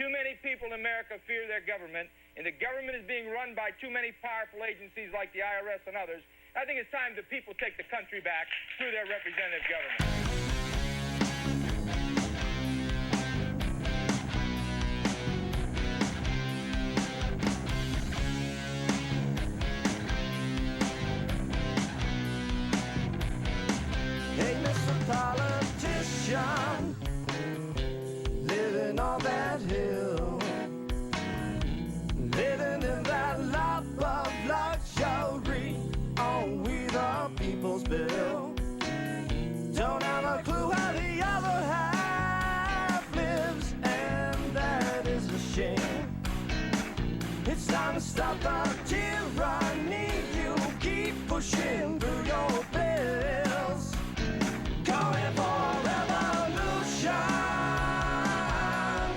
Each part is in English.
Too many people in America fear their government, and the government is being run by too many powerful agencies like the IRS and others. I think it's time the people take the country back through their representative government. Hey, Mr. Politician, living on that hill, living in that life of luxury on we the people's bill. Don't have a clue how the other half lives, and that is a shame. It's time to stop the tyranny. You keep pushing through your bills. Going for revolution,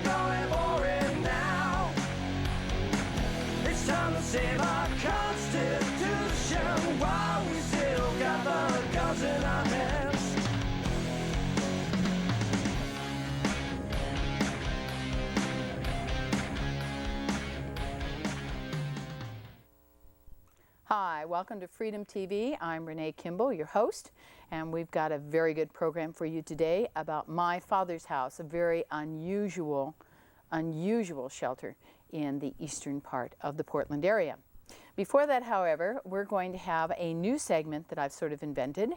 going for it now. It's time to save our Constitution while we still got the guns in our hands. Hi, welcome to Freedom TV. I'm Renee Kimball, your host, and we've got a very good program for you today about my father's house, a very unusual shelter in the eastern part of the Portland area. Before that, however, we're going to have a new segment that I've sort of invented,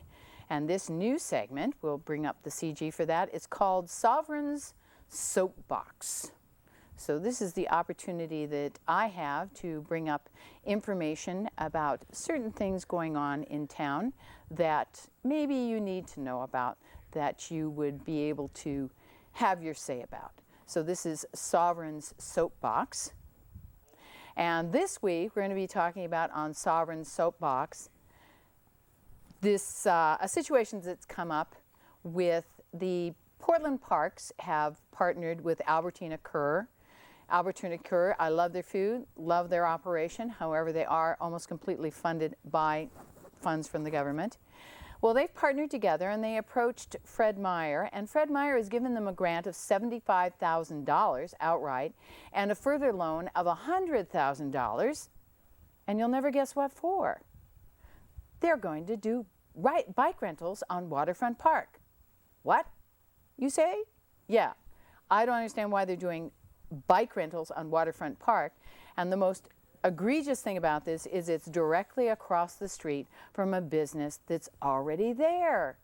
and this new segment, we'll bring up the CG for that, it's called Sovereign's Soapbox. So this is the opportunity that I have to bring up information about certain things going on in town that maybe you need to know about, that you would be able to have your say about. So this is Sovereign's Soapbox. And this week we're going to be talking about on Sovereign's Soapbox this a situation that's come up with the Portland Parks have partnered with Albertina Kerr. Albertina Kerr, I love their food, love their operation. However, they are almost completely funded by funds from the government. Well, they've partnered together and they approached Fred Meyer, and Fred Meyer has given them a grant of $75,000 outright and a further loan of $100,000, and you'll never guess what for. They're going to do bike rentals on Waterfront Park. What? You say? Yeah. I don't understand why they're doing bike rentals on Waterfront Park, and the most egregious thing about this is it's directly across the street from a business that's already there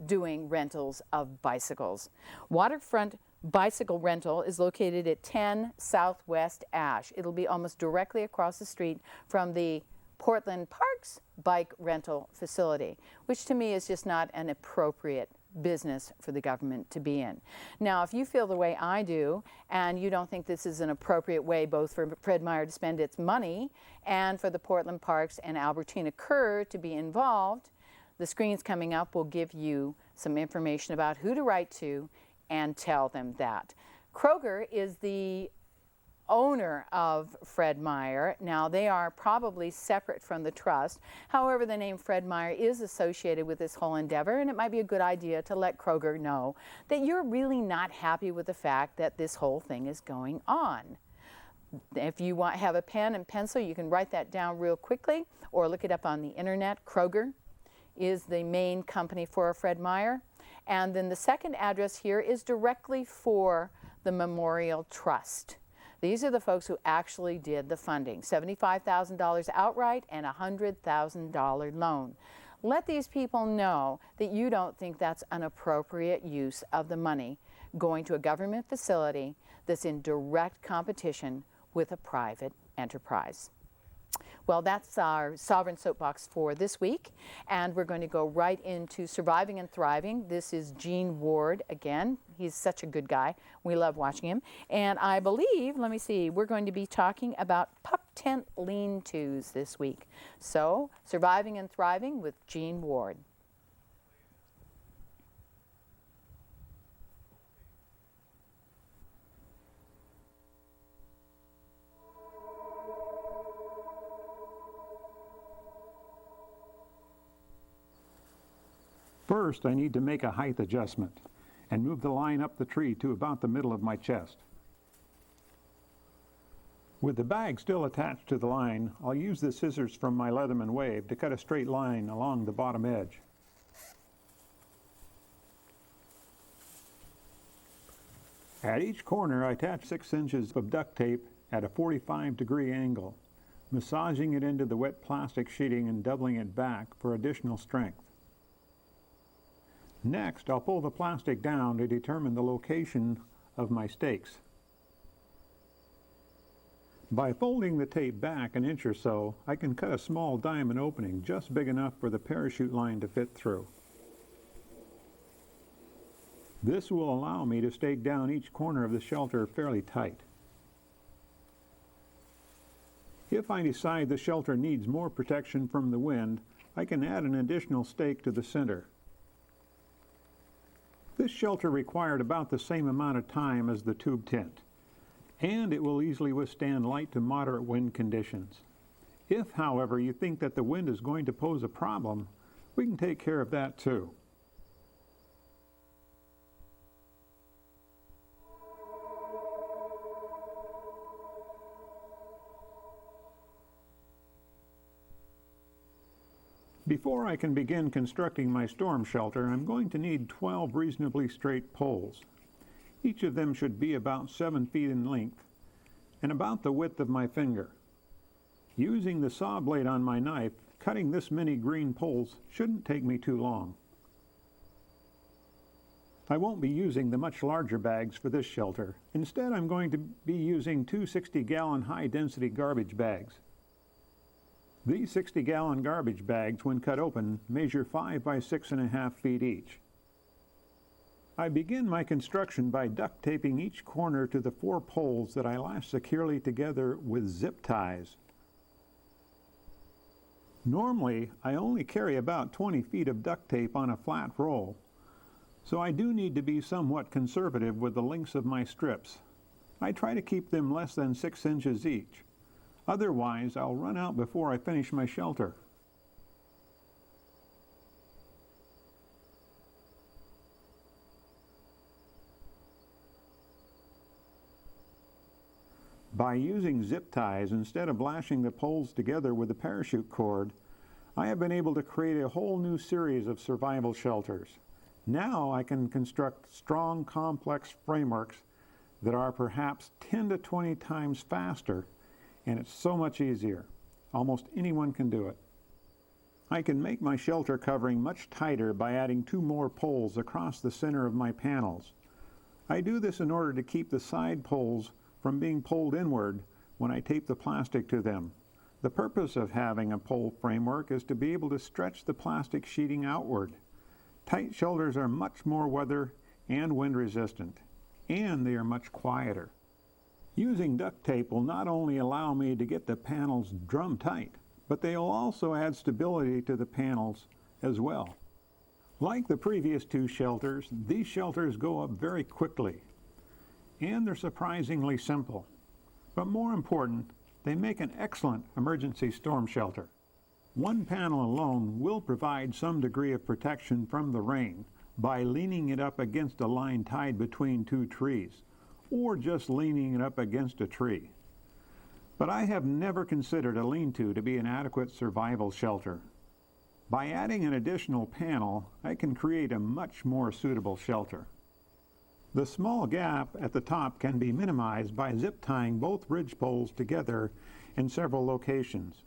doing rentals of bicycles. Waterfront Bicycle Rental is located at 10 Southwest Ash. It'll be almost directly across the street from the Portland Parks bike rental facility, which to me is just not an appropriate business for the government to be in. Now, if you feel the way I do, and you don't think this is an appropriate way both for Fred Meyer to spend its money and for the Portland Parks and Albertina Kerr to be involved, the screens coming up will give you some information about who to write to and tell them that. Kroger is the owner of Fred Meyer. Now, they are probably separate from the trust. However, the name Fred Meyer is associated with this whole endeavor, and it might be a good idea to let Kroger know that you're really not happy with the fact that this whole thing is going on. If you have a pen and pencil, you can write that down real quickly or look it up on the internet. Kroger is the main company for Fred Meyer. And then the second address here is directly for the Memorial Trust. These are the folks who actually did the funding, $75,000 outright and a $100,000 loan. Let these people know that you don't think that's an appropriate use of the money going to a government facility that's in direct competition with a private enterprise. Well, that's our Sovereign Soapbox for this week, and we're going to go right into Surviving and Thriving. This is Gene Ward again. He's such a good guy. We love watching him. And I believe, let me see, we're going to be talking about pup tent lean-tos this week. So, Surviving and Thriving with Gene Ward. First, I need to make a height adjustment and move the line up the tree to about the middle of my chest. With the bag still attached to the line, I'll use the scissors from my Leatherman Wave to cut a straight line along the bottom edge. At each corner, I attach 6 inches of duct tape at a 45-degree angle, massaging it into the wet plastic sheeting and doubling it back for additional strength. Next, I'll pull the plastic down to determine the location of my stakes. By folding the tape back an inch or so, I can cut a small diamond opening just big enough for the parachute line to fit through. This will allow me to stake down each corner of the shelter fairly tight. If I decide the shelter needs more protection from the wind, I can add an additional stake to the center. This shelter required about the same amount of time as the tube tent, and it will easily withstand light to moderate wind conditions. If, however, you think that the wind is going to pose a problem, we can take care of that too. Before I can begin constructing my storm shelter, I'm going to need 12 reasonably straight poles. Each of them should be about 7 feet in length and about the width of my finger. Using the saw blade on my knife, cutting this many green poles shouldn't take me too long. I won't be using the much larger bags for this shelter. Instead, I'm going to be using 2 60-gallon high-density garbage bags. These 60-gallon garbage bags, when cut open, measure 5 by 6.5 feet each. I begin my construction by duct taping each corner to the 4 poles that I lash securely together with zip ties. Normally, I only carry about 20 feet of duct tape on a flat roll, so I do need to be somewhat conservative with the lengths of my strips. I try to keep them less than 6 inches each. Otherwise, I'll run out before I finish my shelter. By using zip ties instead of lashing the poles together with the parachute cord, I have been able to create a whole new series of survival shelters. Now I can construct strong, complex frameworks that are perhaps 10 to 20 times faster, and it's so much easier. Almost anyone can do it. I can make my shelter covering much tighter by adding 2 more poles across the center of my panels. I do this in order to keep the side poles from being pulled inward when I tape the plastic to them. The purpose of having a pole framework is to be able to stretch the plastic sheeting outward. Tight shelters are much more weather and wind resistant, and they are much quieter. Using duct tape will not only allow me to get the panels drum tight, but they will also add stability to the panels as well. Like the previous 2 shelters, these shelters go up very quickly, and they're surprisingly simple. But more important, they make an excellent emergency storm shelter. 1 panel alone will provide some degree of protection from the rain by leaning it up against a line tied between 2 trees, or just leaning it up against a tree. But I have never considered a lean-to be an adequate survival shelter. By adding an additional panel, I can create a much more suitable shelter. The small gap at the top can be minimized by zip tying both ridge poles together in several locations.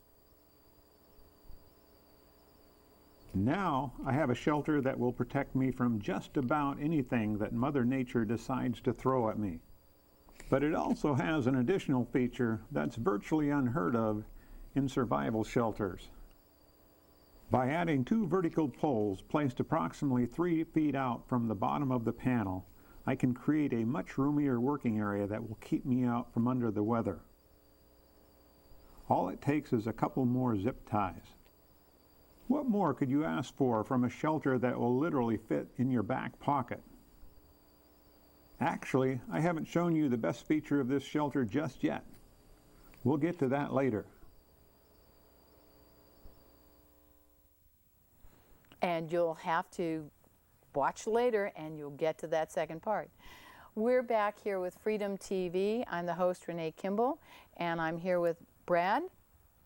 Now I have a shelter that will protect me from just about anything that Mother Nature decides to throw at me. But it also has an additional feature that's virtually unheard of in survival shelters. By adding 2 vertical poles placed approximately 3 feet out from the bottom of the panel, I can create a much roomier working area that will keep me out from under the weather. All it takes is a couple more zip ties. What more could you ask for from a shelter that will literally fit in your back pocket? Actually, I haven't shown you the best feature of this shelter just yet. We'll get to that later. And you'll have to watch later and you'll get to that second part. We're back here with Freedom TV. I'm the host, Renee Kimball, and I'm here with Brad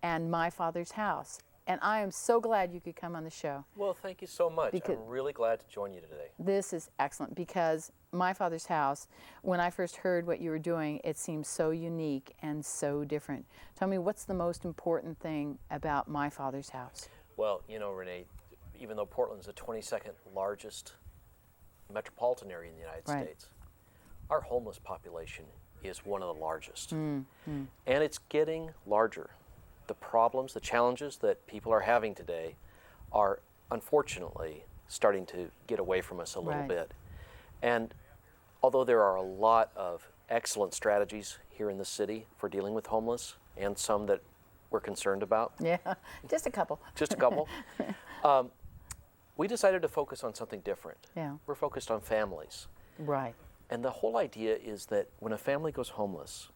and My Father's House. And I am so glad you could come on the show. Well, thank you so much. Because I'm really glad to join you today. this is excellent because My Father's House, when I first heard what you were doing, it seemed so unique and so different. Tell me, what's the most important thing about My Father's House? Well, you know, Renee, even though Portland's the 22nd largest metropolitan area in the United Right. States, our homeless population is one of the largest. And it's getting larger. The problems, the challenges that people are having today are unfortunately starting to get away from us a little Right. bit. And although there are a lot of excellent strategies here in the city for dealing with homeless and some that we're concerned about, Yeah, just a couple. just a couple, we decided to focus on something different. Yeah. We're focused on families. Right. And the whole idea is that when a family goes homeless,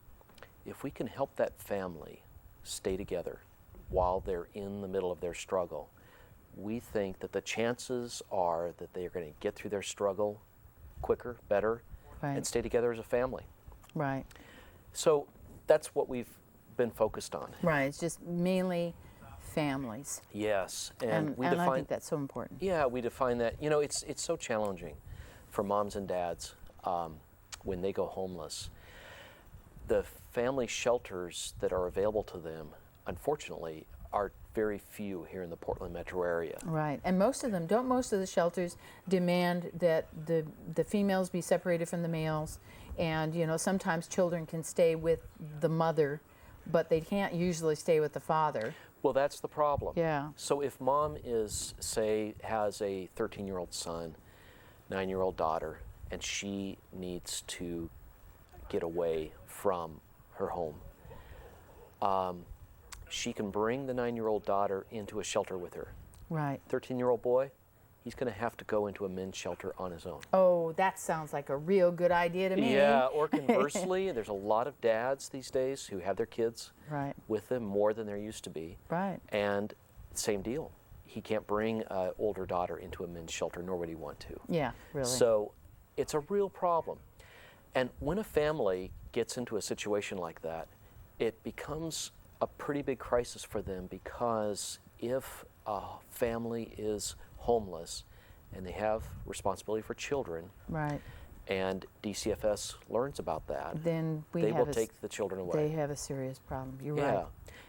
if we can help that family stay together while they're in the middle of their struggle, we think that the chances are that they are going to get through their struggle quicker, better, Right. and stay together as a family. Right. So that's what we've been focused on. Right. It's just mainly families. Yes, And we I define. think that's so important. Yeah, we define that. You know, it's so challenging for moms and dads when they go homeless. The family shelters that are available to them, unfortunately, are very few here in the Portland metro area. Right. And most of the shelters demand that the females be separated from the males. And, you know, sometimes children can stay with the mother, but they can't usually stay with the father. Well, that's the problem. Yeah. So if mom is, say, has a 13-year-old son, 9-year-old daughter, and she needs to get away from her home, she can bring the 9-year-old daughter into a shelter with her. Right. 13-year-old boy, he's going to have to go into a men's shelter on his own. Oh, that sounds like a real good idea to me. Yeah, or conversely, there's a lot of dads these days who have their kids Right. with them more than there used to be. Right. And same deal. He can't bring an older daughter into a men's shelter, nor would he want to. Yeah, really. So it's a real problem. And when a family gets into a situation like that, it becomes a pretty big crisis for them, because if a family is homeless and they have responsibility for children, Right. and DCFS learns about that, Then they will take the children away. They have a serious problem. You're Yeah, right.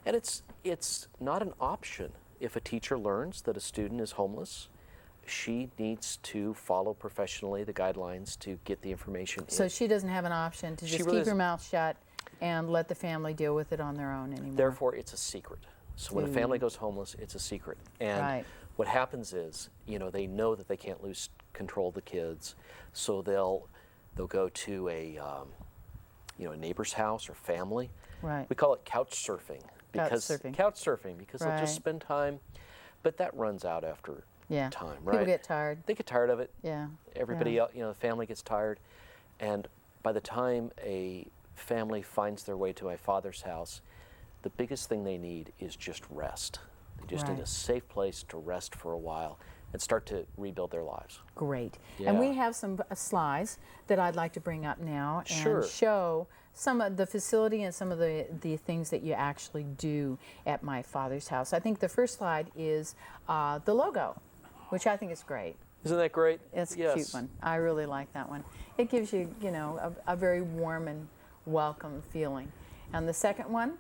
and it's not an option. If a teacher learns that a student is homeless, she needs to follow professionally the guidelines to get the information So in. she doesn't have an option to She just really keep her doesn't. mouth shut and let the family deal with it on their own anymore. Therefore, it's a secret. So when a family goes homeless, it's a secret. And Right. what happens is, you know, they know that they can't lose control of the kids, so they'll go to a a neighbor's house or family. Right. We call it couch surfing. Because surfing. Couch surfing, because they'll Right. just spend time, but that runs out after Yeah. time, People right? get tired. They get tired of it. Yeah. Everybody Yeah. else, the family gets tired. And by the time a family finds their way to my father's house, the biggest thing they need is just rest. They just need a Right. safe place to rest for a while and start to rebuild their lives. Great. And we Yeah. have some slides that I'd like to bring up now and Sure. show some of the facility and some of the things that you actually do at My Father's House. I think the first slide is the logo, which I think is great. Isn't that great? It's a Yes. cute one. I really like that one. It gives you, a very warm and welcome feeling. And the second one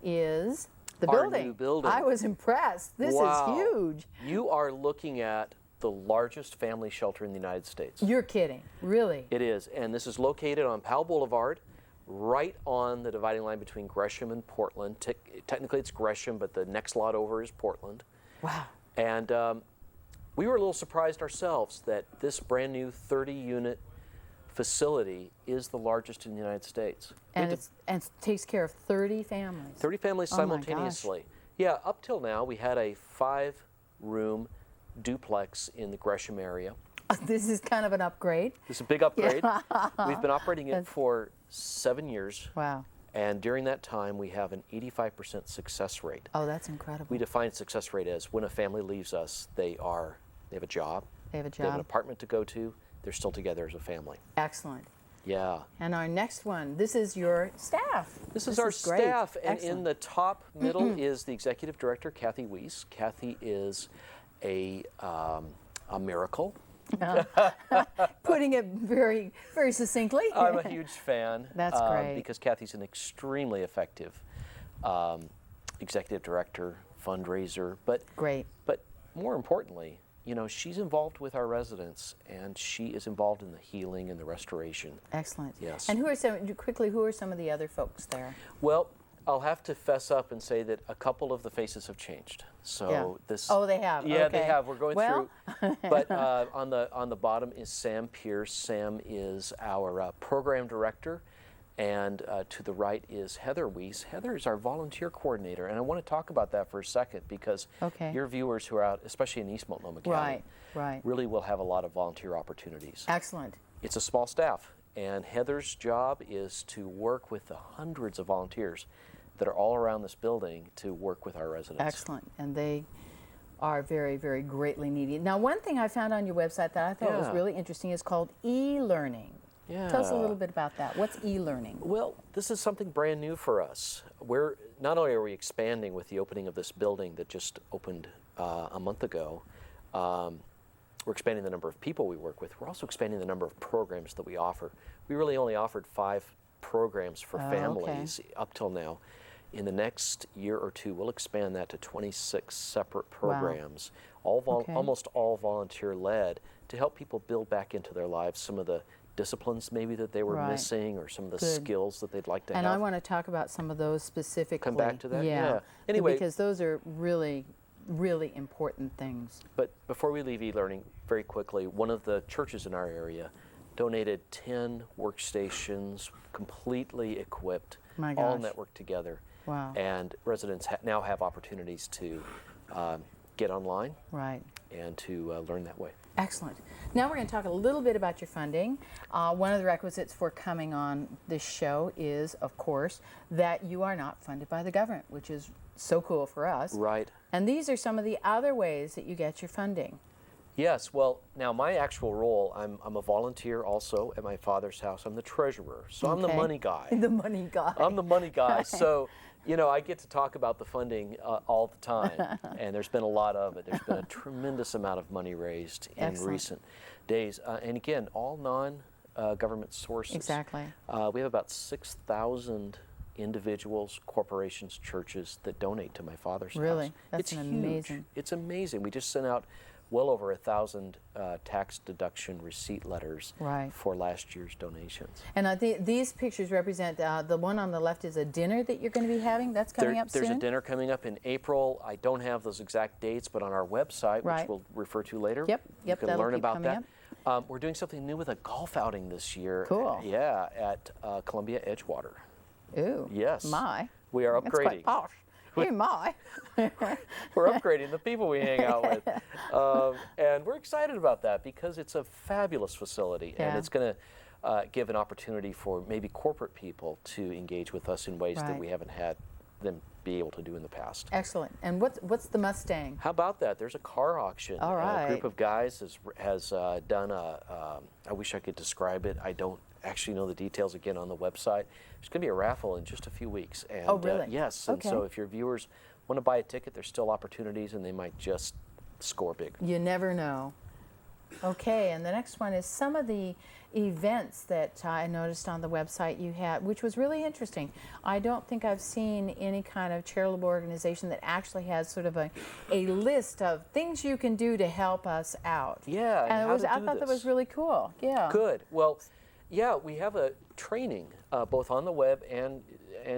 is the Our building. new building. I was impressed. This Wow. is huge. You are looking at the largest family shelter in the United States. You're kidding. Really? It is, and this is located on Powell Boulevard, right on the dividing line between Gresham and Portland. Technically it's Gresham, but the next lot over is Portland. Wow. And we were a little surprised ourselves that this brand new 30-unit facility is the largest in the United States. And it takes care of 30 families. 30 families Oh my gosh. simultaneously. Yeah, up till now we had a 5-room duplex in the Gresham area. This is kind of an upgrade. It's a big upgrade. We've been operating it for 7 years. Wow. And during that time, we have an 85% success rate. Oh, that's incredible. We define success rate as when a family leaves us, they have a job, They have a they have an job. apartment to go to, they're still together as a family. Excellent. Yeah. And our next one, this is your staff. This is our great. staff, and Excellent. in the top middle is the executive director, Kathy Weiss. Kathy is a miracle. Putting it very, very succinctly. I'm a huge fan. That's great. Because Kathy's an extremely effective executive director, fundraiser, but Great. But more importantly, you know, she's involved with our residents, and she is involved in the healing and the restoration. Excellent. Yes. And who are some of the other folks there? Well, I'll have to fess up and say that a couple of the faces have changed. So Yeah. this. Oh, they have. Yeah, Okay. they have. We're going Well. through. But on the bottom is Sam Pierce. Sam is our program director, and to the right is Heather Weiss. Heather is our volunteer coordinator, and I want to talk about that for a second because Okay. your viewers who are out, especially in East Multnomah County, Right. really will have a lot of volunteer opportunities. Excellent. It's a small staff, and Heather's job is to work with the hundreds of volunteers that are all around this building to work with our residents. Excellent. And they are very, very greatly needed. Now, one thing I found on your website that I thought was Yeah. really interesting is called e-learning. Yeah. Tell us a little bit about that. What's e-learning? Well, this is something brand new for us. We're not only are we expanding with the opening of this building that just opened a month ago, we're expanding the number of people we work with. We're also expanding the number of programs that we offer. We really only offered 5 programs for families up till now. In the next year or two, we'll expand that to 26 separate programs, almost all volunteer-led, to help people build back into their lives some of the disciplines maybe that they were missing, or some of the skills that they'd like to have. And I want to talk about some of those specifically. Come back to that? Yeah. Yeah. Anyway. Because those are really, really important things. But before we leave e-learning, very quickly, one of the churches in our area donated 10 workstations, completely equipped, My all gosh. networked together. Wow. And residents now have opportunities to get online Right. and to learn that way. Excellent. Now we're going to talk a little bit about your funding. One of the requisites for coming on this show is, of course, that you are not funded by the government, which is so cool for us. Right. And these are some of the other ways that you get your funding. Yes, well, now my actual role, I'm a volunteer also at my father's house. I'm the treasurer, so I'm the Okay. money guy. The money guy. I'm the money guy, so you know I get to talk about the funding all the time, and there's been a lot of it. There's been a tremendous amount of money raised in Excellent. recent days, and again, all non-government sources. Exactly. We have about 6,000 individuals, corporations, churches that donate to my father's house. Really? That's It's huge. amazing. It's amazing. We just sent out well over 1,000 tax deduction receipt letters Right. for last year's donations. And these pictures represent, the one on the left is a dinner that you're going to be having. That's coming up There's soon? a dinner coming up in April. I don't have those exact dates, but on our website, Right. which we'll refer to later, Yep, you can that'll learn keep about coming that. We're doing something new with a golf outing this year. Cool. Yeah, at Columbia Edgewater. Ooh. Yes. My. We are That's quite upgrading. posh. Hey, my. We're upgrading the people we hang out with. And we're excited about that because it's a fabulous facility, and Yeah. it's going to give an opportunity for maybe corporate people to engage with us in ways that Right. we haven't had them be able to do in the past. Excellent. And what's the Mustang? How about that? There's a car auction. All right. A group of guys has done I wish I could describe it. I don't actually know the details again on the website. There's going to be a raffle in just a few weeks. And, Oh, really? yes. And Okay. so if your viewers want to buy a ticket, there's still opportunities, and they might just score big. You never know. Okay, and the next one is some of the events that I noticed on the website you had, which was really interesting. I don't think I've seen any kind of charitable organization that actually has sort of a list of things you can do to help us out. Yeah, and and how to I do thought that this. was really cool. Yeah. Good. Well, yeah, we have a training both on the web and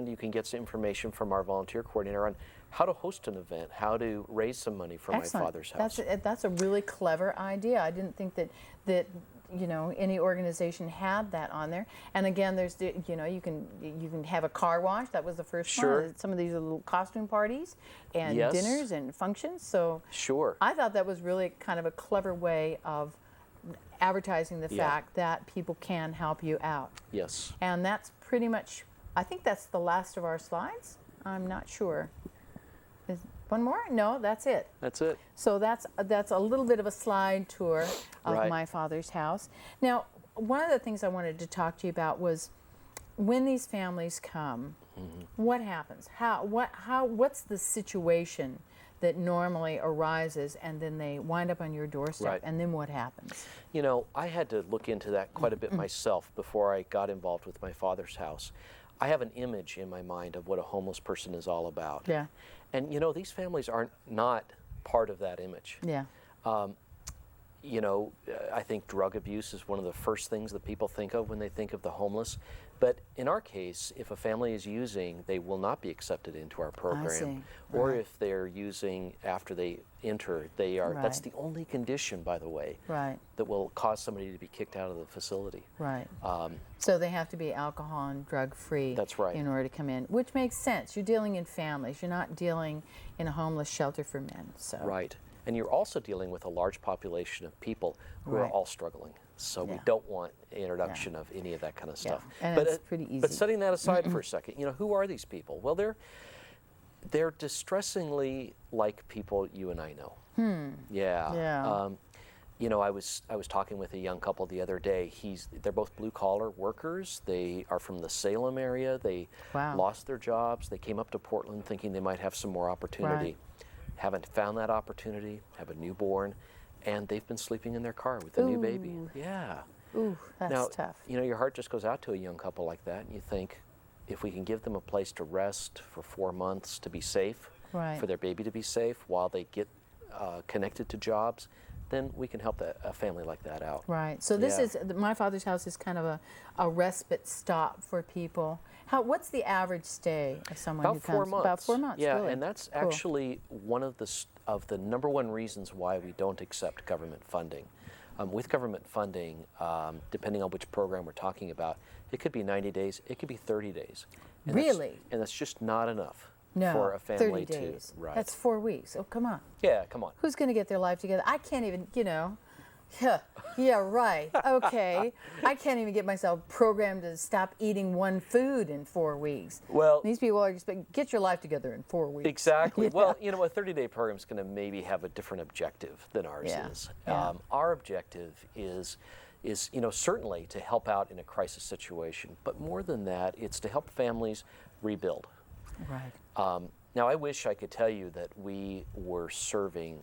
you can get some information from our volunteer coordinator on how to host an event, how to raise some money for Excellent. my father's house. That's a really clever idea. I didn't think that you know any organization had that on there. And again, there's you can have a car wash. That was the first Sure. one. Some of these are little costume parties and Yes. dinners and functions. So Sure. I thought that was really kind of a clever way of advertising the Yeah. fact that people can help you out. Yes. And that's pretty much, I think that's the last of our slides. I'm not sure. Is one more? No, that's it. That's it. So that's a little bit of a slide tour of Right. my father's house. Now, one of the things I wanted to talk to you about was when these families come, what happens? What's the situation that normally arises, and then they wind up on your doorstep, Right. and then what happens? You know, I had to look into that quite a bit myself before I got involved with my father's house. I have an image in my mind of what a homeless person is all about. Yeah. And you know, these families are not part of that image. Yeah. You know, I think drug abuse is one of the first things that people think of when they think of the homeless. But in our case, if a family is using, they will not be accepted into our program. see. Or Right. if they're using after they enter, they are. That's Right. the only condition, by the way, Right. that will cause somebody to be kicked out of the facility. Right. So they have to be alcohol and drug free. That's right. In order to come in, which makes sense. You're dealing in families. You're not dealing in a homeless shelter for men. So. Right. And you're also dealing with a large population of people who are Right. all struggling. So we Yeah. don't want introduction of any of that kind of stuff. And but it's pretty But easy. setting that aside for a second, you know, who are these people? Well, they're distressingly like people you and I know. Yeah. Yeah. You know, I was talking with a young couple the other day. They're both blue collar workers. They are from the Salem area. They Wow. lost their jobs. They came up to Portland thinking they might have some more opportunity. Haven't found that opportunity. Have a newborn, and they've been sleeping in their car with a new baby. Yeah. Ooh, that's Now, tough. you know, your heart just goes out to a young couple like that, and you think, if we can give them a place to rest for 4 months to be safe, Right. for their baby to be safe while they get connected to jobs, then we can help a family like that out. Right. So this Yeah. is my father's house is kind of a respite stop for people. What's the average stay of someone About who 4 comes? months. About 4 months. Yeah, really. and that's Cool. actually one of the number one reasons why we don't accept government funding. With government funding, depending on which program we're talking about, it could be 90 days, it could be 30 days. And Really? and that's just not enough No, for a family 30 days. to. Right. That's 4 weeks. Oh, come on. Yeah, come on. Who's going to get their life together? I can't even, yeah, right. Okay. I can't even get myself programmed to stop eating one food in 4 weeks. Well, These people are expecting, get your life together in 4 weeks. exactly. Yeah. Well, you know, a 30-day program is going to maybe have a different objective than ours Yeah, is. yeah. Our objective is, you know, certainly to help out in a crisis situation, but more than that, it's to help families rebuild. Right. Now, I wish I could tell you that we were serving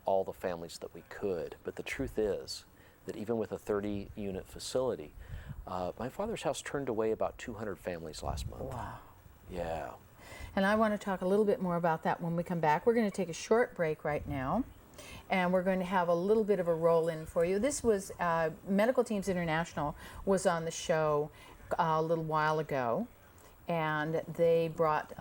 all the families that we could, but the truth is that even with a 30-unit facility, my father's house turned away about 200 families last month. Wow. Yeah. And I want to talk a little bit more about that when we come back. We're going to take a short break right now, and we're going to have a little bit of a roll-in for you. This was Medical Teams International was on the show a little while ago, and they brought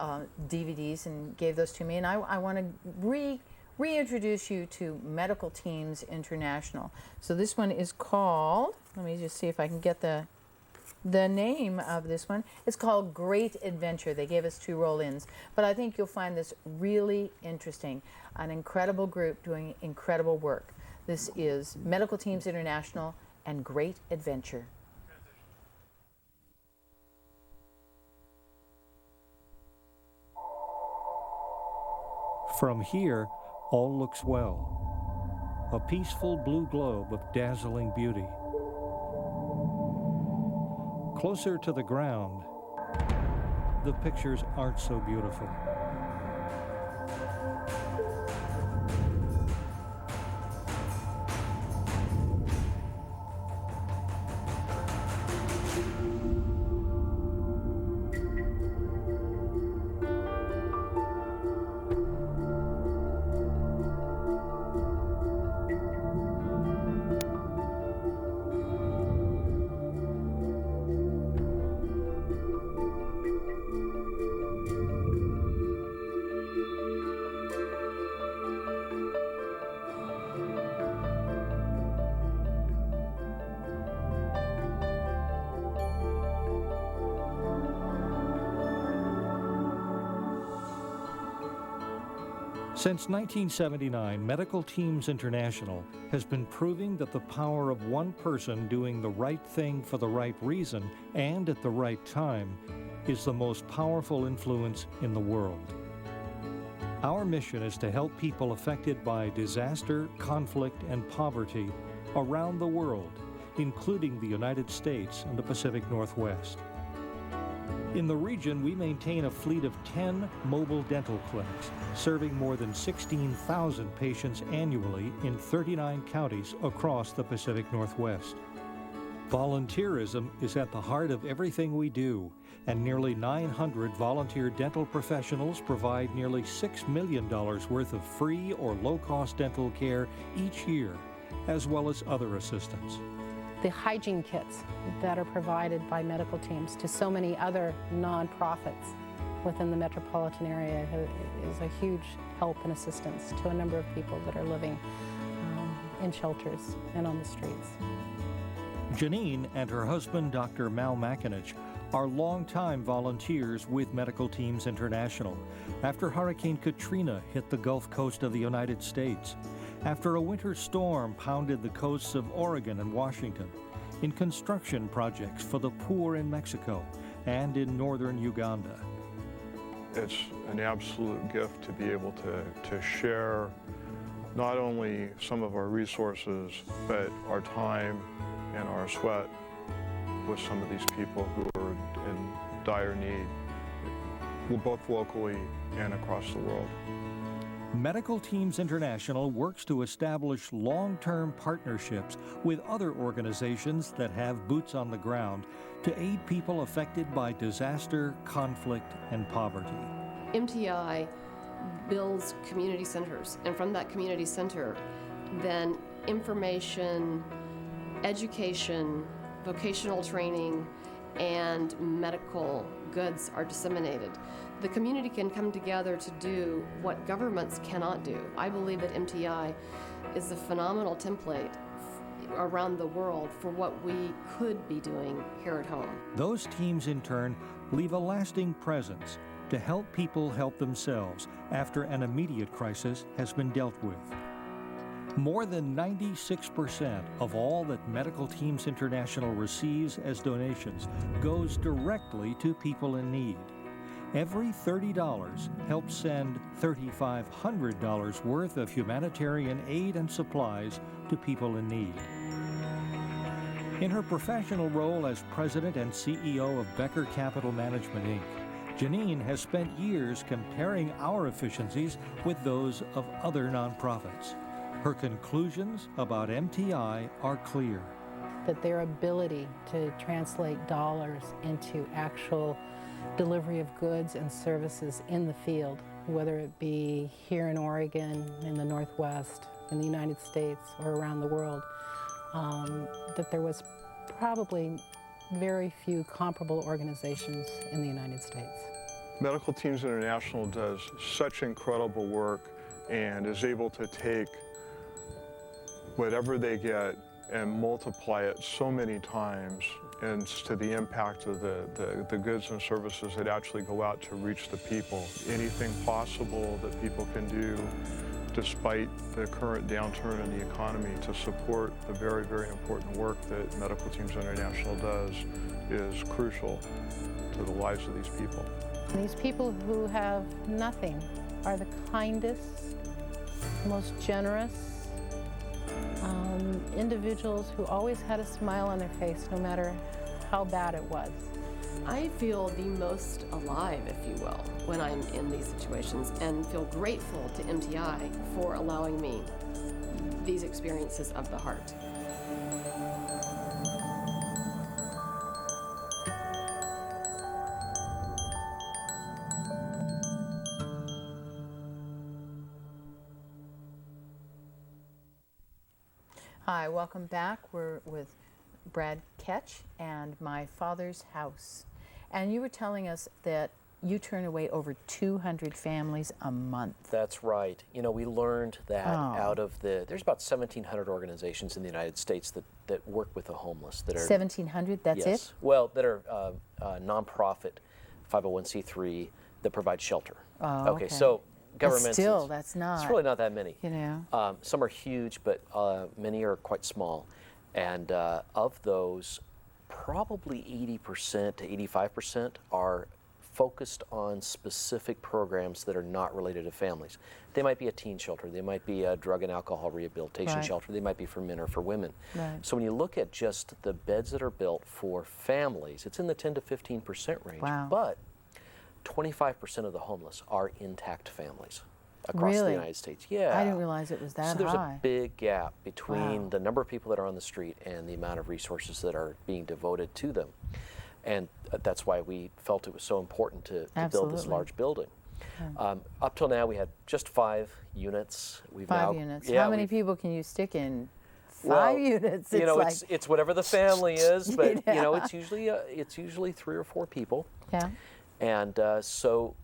DVDs and gave those to me, and I want to reintroduce you to Medical Teams International. So this one is called, let me just see if I can get the name of this one. It's called Great Adventure. They gave us 2 roll-ins, but I think you'll find this really interesting. An incredible group doing incredible work. This is Medical Teams International and Great Adventure. From here, all looks well. A peaceful blue globe of dazzling beauty. Closer to the ground, the pictures aren't so beautiful. Since 1979, Medical Teams International has been proving that the power of one person doing the right thing for the right reason and at the right time is the most powerful influence in the world. Our mission is to help people affected by disaster, conflict, and poverty around the world including the United States and the Pacific Northwest. In the region, we maintain a fleet of 10 mobile dental clinics, serving more than 16,000 patients annually in 39 counties across the Pacific Northwest. Volunteerism is at the heart of everything we do, and nearly 900 volunteer dental professionals provide nearly $6 million worth of free or low-cost dental care each year, as well as other assistance. The hygiene kits that are provided by medical teams to so many other nonprofits within the metropolitan area is a huge help and assistance to a number of people that are living in shelters and on the streets. Janine and her husband, Dr. Mal McAninch, are longtime volunteers with Medical Teams International after Hurricane Katrina hit the Gulf Coast of the United States, after a winter storm pounded the coasts of Oregon and Washington, in construction projects for the poor in Mexico and in northern Uganda. It's an absolute gift to be able to share not only some of our resources, but our time and our sweat with some of these people who are in dire need, both locally and across the world. Medical Teams International works to establish long-term partnerships with other organizations that have boots on the ground to aid people affected by disaster, conflict, and poverty. MTI builds community centers, and from that community center, then information, education, vocational training, and medical goods are disseminated. The community can come together to do what governments cannot do. I believe that MTI is a phenomenal template around the world for what we could be doing here at home. Those teams, in turn, leave a lasting presence to help people help themselves after an immediate crisis has been dealt with. More than 96% of all that Medical Teams International receives as donations goes directly to people in need. Every $30 helps send $3,500 worth of humanitarian aid and supplies to people in need. In her professional role as president and CEO of Becker Capital Management, Inc., Janine has spent years comparing our efficiencies with those of other nonprofits. Her conclusions about MTI are clear. That their ability to translate dollars into actual delivery of goods and services in the field, whether it be here in Oregon, in the Northwest, in the United States, or around the world, that there was probably very few comparable organizations in the United States. Medical Teams International does such incredible work and is able to take whatever they get and multiply it so many times and to the impact of the goods and services that actually go out to reach the people. Anything possible that people can do despite the current downturn in the economy to support the very, very important work that Medical Teams International does is crucial to the lives of these people. These people who have nothing are the kindest, most generous individuals who always had a smile on their face no matter how bad it was. I feel the most alive, if you will, when I'm in these situations, and feel grateful to MTI for allowing me these experiences of the heart. Hi, welcome back. We're with Brad Ketch and My Father's House. And you were telling us that you turn away over 200 families a month. That's right. You know, we learned that out of there's about 1,700 organizations in the United States that work with the homeless. That are 1,700, that's yes, it? Well, that are nonprofit 501c3 that provide shelter. Oh, okay. So governments. But still, that's not. It's really not that many. You know. Some are huge, but many are quite small. And of those, probably 80% to 85% are focused on specific programs that are not related to families. They might be a teen shelter, they might be a drug and alcohol rehabilitation Right. shelter, they might be for men or for women. Right. So when you look at just the beds that are built for families, it's in the 10 to 15% range. Wow. But 25% of the homeless are intact families across the Really? United States. Yeah. I didn't realize it was that So there's high. a big gap between Wow. the number of people that are on the street and the amount of resources that are being devoted to them. And that's why we felt it was so important to build this Absolutely. large building. Up till now, we had just 5 units. We've 5 now, units. Yeah, How many we've- people can you stick in 5 well, units? You know, like, it's whatever the family is, but you know, Yeah. it's usually 3 or 4 people. yeah. And so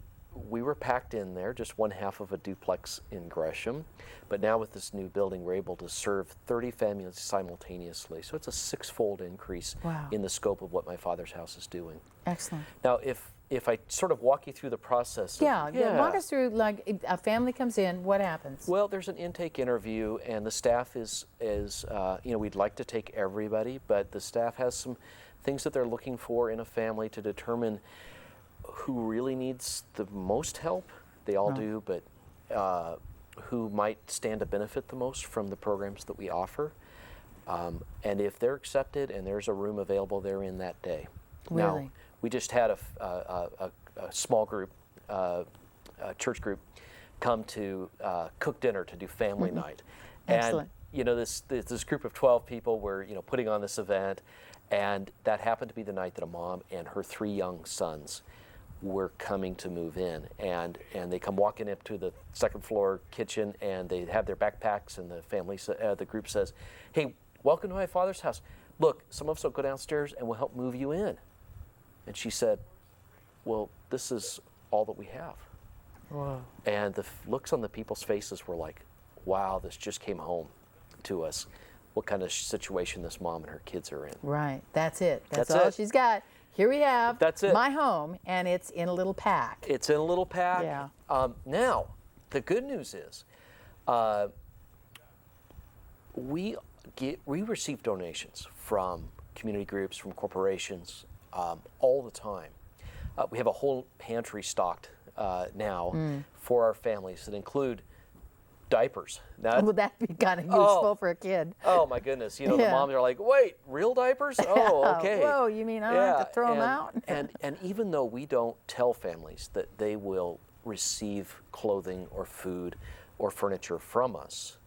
we were packed in there, just one half of a duplex in Gresham. But now with this new building, we're able to serve 30 families simultaneously. So it's a 6-fold increase Wow. in the scope of what my father's house is doing. Excellent. Now, if I sort of walk you through the process. Yeah, walk us through, like, a family comes in, what happens? Well, there's an intake interview, and the staff is you know, we'd like to take everybody, but the staff has some things that they're looking for in a family to determine who really needs the most help. They all do, but who might stand to benefit the most from the programs that we offer. And if they're accepted and there's a room available, they're in that day. Now, Really? we just had a small group, a church group, come to cook dinner to do family night. Excellent. And you know, this group of 12 people were, you know, putting on this event, and that happened to be the night that a mom and her 3 young sons were coming to move in, and they come walking up to the 2nd floor kitchen, and they have their backpacks, and the group says, "Hey, welcome to my father's house. Look, some of us will go downstairs and we'll help move you in." And she said, "Well, this is all that we have." Whoa. And the looks on the people's faces were like, "Wow, this just came home to us. What kind of situation this mom and her kids are in." Right. That's it. That's That's all it. she's got. Here we have That's it. my home, and it's in a little pack. It's in a little pack. Yeah. Now, the good news is, we receive donations from community groups, from corporations, all the time. We have a whole pantry stocked now for our families that include diapers. Now, Would that be kind of useful for a kid? oh my goodness! You know, the Yeah. moms are like, "Wait, real diapers? Oh, okay." Whoa, you mean I don't have to throw them out? and even though we don't tell families that they will receive clothing or food or furniture from us,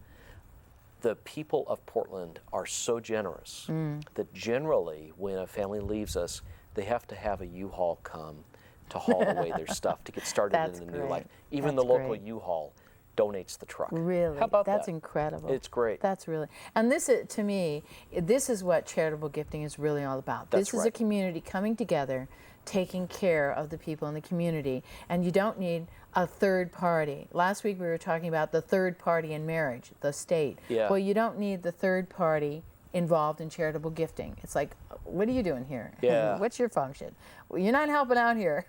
the people of Portland are so generous that generally when a family leaves us, they have to have a U-Haul come to haul away their stuff to get started That's in the new great. life. Even That's the local great. U-Haul donates the truck. Really? How about That's that? incredible. It's great. That's really, and this is, to me, this is what charitable gifting is really all about. That's This is a right. community coming together, taking care of the people in the community, and you don't need a third party. Last week we were talking about the third party in marriage, the state. Yeah. Well, you don't need the third party involved in charitable gifting. It's like, what are you doing here? Yeah. What's your function? Well, you're not helping out here.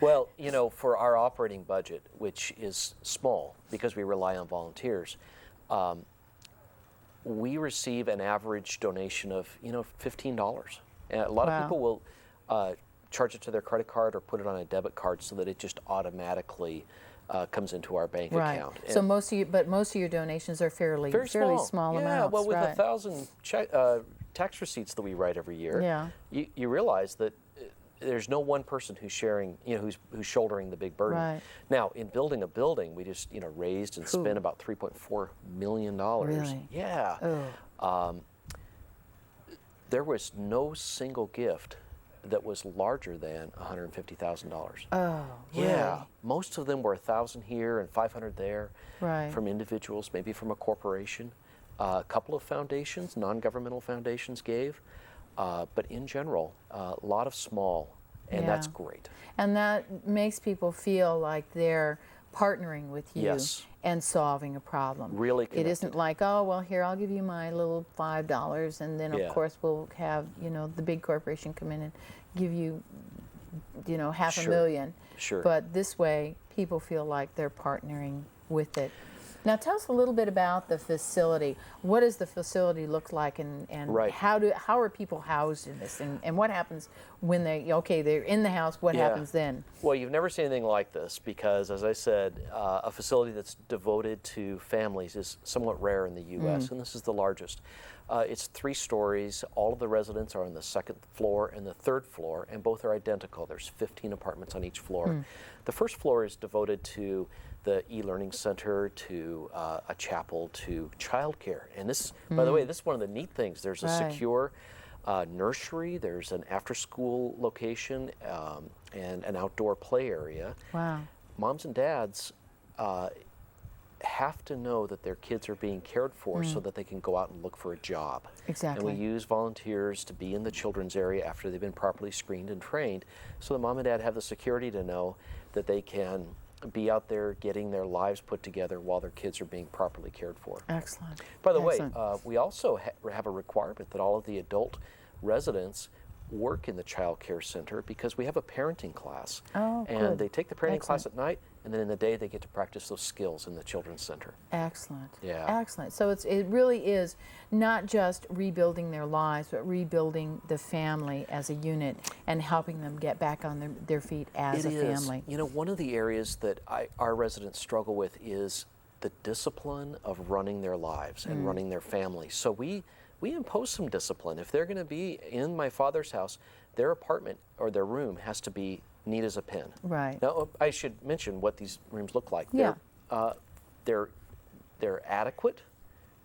Well, you know, for our operating budget, which is small because we rely on volunteers, we receive an average donation of, you know, $15. And a lot Wow. of people will charge it to their credit card or put it on a debit card so that it just automatically comes into our bank Right. account. So And most of your donations are fairly very small yeah, amounts. well, with right. 1,000 tax receipts that we write every year, Yeah. you realize that there's no one person who's sharing, you know, who's shouldering the big burden. Right. Now, in building a building, we just, you know, raised and spent about $3.4 million. Really? Yeah. There was no single gift that was larger than $150,000. Oh, Yeah, really? most of them were 1,000 here and 500 there, Right. from individuals, maybe from a corporation. A couple of foundations, non-governmental foundations gave, but in general, a lot of small, and that's Yeah. great. And that makes people feel like they're partnering with you Yes. and solving a problem. Really It isn't connected. like, oh, well, here, I'll give you my little $5, and then, Yeah. of course, we'll have, you know, the big corporation come in and give you, you know, half Sure. a million. Sure. But this way, people feel like they're partnering with it. Now tell us a little bit about the facility. What does the facility look like, and Right. how are people housed in this, and what happens when they're in the house? What Yeah. happens then? Well, you've never seen anything like this because, as I said, a facility that's devoted to families is somewhat rare in the U.S., and this is the largest. It's 3 stories. All of the residents are on the 2nd floor and the 3rd floor, and both are identical. There's 15 apartments on each floor. The 1st floor is devoted to the e-learning center, to a chapel, to childcare. And this, by the way, this is one of the neat things. There's a Right. secure nursery, there's an after-school location, and an outdoor play area. Wow. Moms and dads have to know that their kids are being cared for so that they can go out and look for a job. Exactly. And we use volunteers to be in the children's area after they've been properly screened and trained, so the mom and dad have the security to know that they can be out there getting their lives put together while their kids are being properly cared for. Excellent. By the Excellent. way, we also have a requirement that all of the adult residents work in the child care center because we have a parenting class. Oh, and good. they take the parenting class Excellent. at night, and then in the day they get to practice those skills in the children's center. Excellent. Yeah. Excellent. So it really is not just rebuilding their lives, but rebuilding the family as a unit and helping them get back on their feet as a family. You know, one of the areas that our residents struggle with is the discipline of running their lives and running their families. So we impose some discipline. If they're going to be in my father's house, their apartment or their room has to be neat as a pin. Right. Now, I should mention what these rooms look like. Yeah. They're adequate,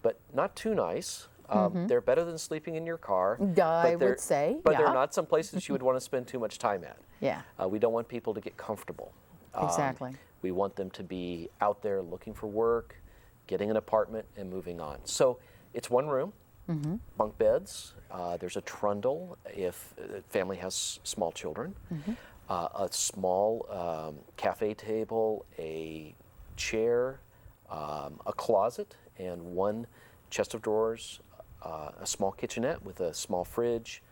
but not too nice. They're better than sleeping in your car. I but they're- would say, But they're yeah. not some places you would want to spend too much time at. Yeah. We don't want people to get comfortable. Exactly. We want them to be out there looking for work, getting an apartment, and moving on. So it's one room, bunk beds. There's a trundle if the family has small children, a small cafe table, a chair, a closet, and one chest of drawers, a small kitchenette with a small fridge,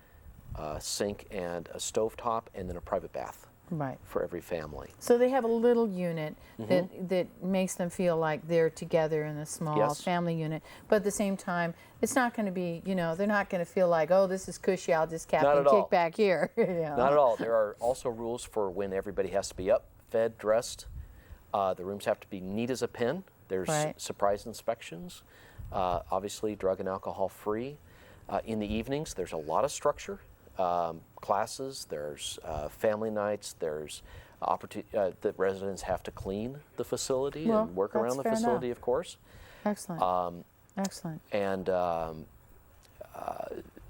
a sink and a stovetop, and then a private bath. Right. For every family. So they have a little unit that makes them feel like they're together in a small Yes. family unit. But at the same time, it's not going to be, they're not going to feel like, oh, this is cushy, I'll just Not at all. kick back here. Not at all. There are also rules for when everybody has to be up, fed, dressed. The rooms have to be neat as a pin. There's Right. surprise inspections. Obviously, drug and alcohol free. In the evenings, there's a lot of structure. Classes, there's family nights, there's opportunity that residents have to clean the facility Well, and work that's around the fair facility, enough. of course. Excellent. Excellent. And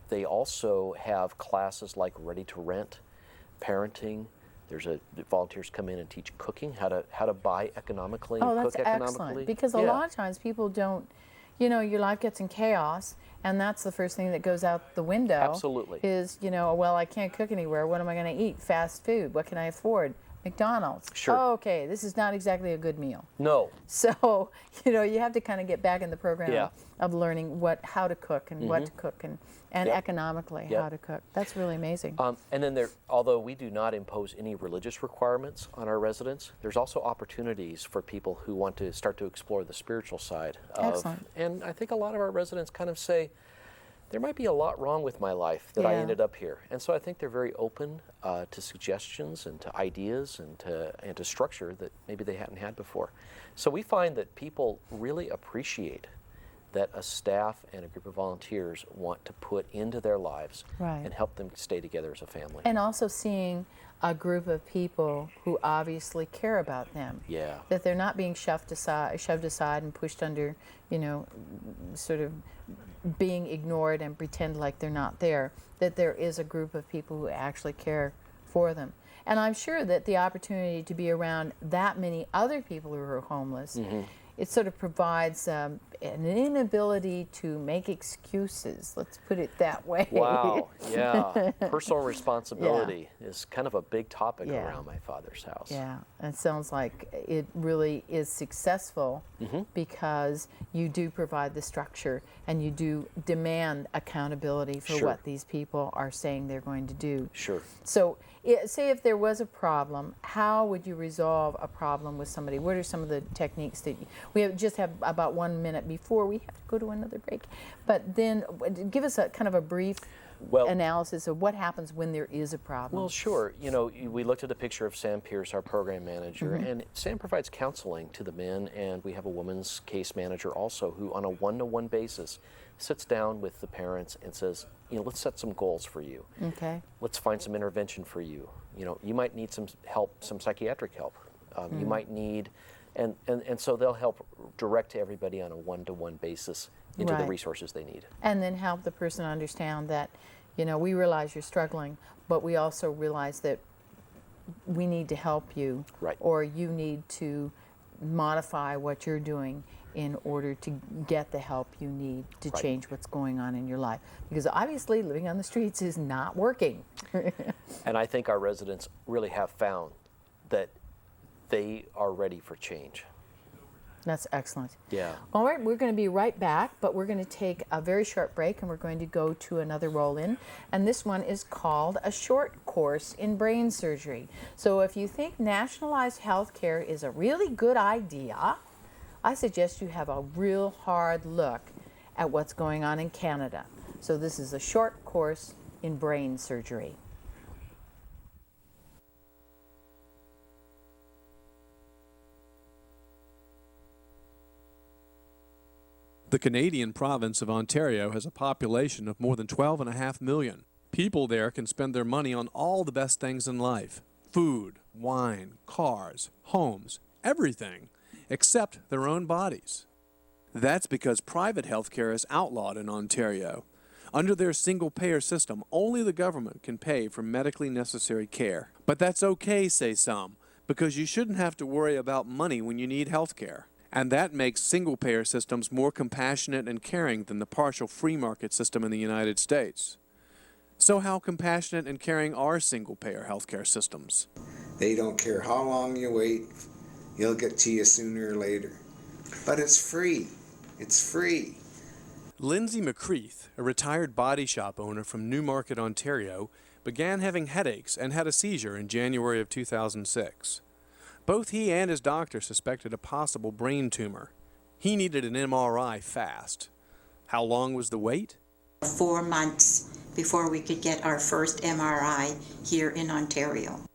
they also have classes like Ready to Rent, parenting. Volunteers come in and teach cooking, how to buy economically Oh, and that's cook economically. excellent. Because a Yeah. lot of times people don't, your life gets in chaos, and that's the first thing that goes out the window. Absolutely. Is, well, I can't cook anywhere. What am I going to eat? Fast food. What can I afford? McDonald's. Sure. Oh, okay, this is not exactly a good meal. No. So, you have to kind of get back in the program Yeah. of learning how to cook and what to cook and Yep. economically Yep. how to cook. That's really amazing. And then although we do not impose any religious requirements on our residents, there's also opportunities for people who want to start to explore the spiritual side of. Excellent. And I think a lot of our residents kind of say, there might be a lot wrong with my life that I Yeah. ended up here. And so I think they're very open to suggestions and to ideas and to structure that maybe they hadn't had before. So we find that people really appreciate that a staff and a group of volunteers want to put into their lives Right. and help them stay together as a family. And also seeing a group of people who obviously care about them. Yeah. That they're not being shoved aside and pushed under, sort of being ignored and pretend like they're not there. That there is a group of people who actually care for them. And I'm sure that the opportunity to be around that many other people who are homeless, it sort of provides an inability to make excuses. Let's put it that way. Wow, yeah. Personal responsibility is kind of a big topic around my father's house. Yeah, it sounds like it really is successful because you do provide the structure and you do demand accountability for what these people are saying they're going to do. Sure. So, say if there was a problem, how would you resolve a problem with somebody? What are some of the techniques that we just have about 1 minute before we have to go to another break? But then give us a kind of a brief analysis of what happens when there is a problem. Well, sure. You know, we looked at a picture of Sam Pierce, our program manager, and Sam provides counseling to the men, and we have a woman's case manager also who, on a one-to-one basis, sits down with the parents and says, you know, let's set some goals for you. Okay. Let's find some intervention for you. You know, you might need some help, some psychiatric help. You might need, and so they'll help direct everybody on a one-to-one basis into the resources they need. And then help the person understand that, you know, we realize you're struggling, but we also realize that we need to help you, or you need to modify what you're doing in order to get the help you need to change what's going on in your life. Because obviously living on the streets is not working. And I think our residents really have found that they are ready for change. That's excellent. Yeah. All right, we're going to be right back, but we're going to take a very short break and we're going to go to another roll-in. And this one is called A Short Course in Brain Surgery. So if you think nationalized health care is a really good idea, I suggest you have a real hard look at what's going on in Canada. So this is A Short Course in Brain Surgery. The Canadian province of Ontario has a population of more than 12.5 million. People there can spend their money on all the best things in life: food, wine, cars, homes, everything, except their own bodies. That's because private health care is outlawed in Ontario. Under their single-payer system, only the government can pay for medically necessary care. But that's okay, say some, because you shouldn't have to worry about money when you need health care. And that makes single-payer systems more compassionate and caring than the partial free market system in the United States. So how compassionate and caring are single-payer healthcare systems? They don't care how long you wait, you'll get to you sooner or later. But it's free. It's free. Lindsay McCreath, a retired body shop owner from Newmarket, Ontario, began having headaches and had a seizure in January of 2006. Both he and his doctor suspected a possible brain tumor. He needed an MRI fast. How long was the wait? 4 months before we could get our first MRI here in Ontario.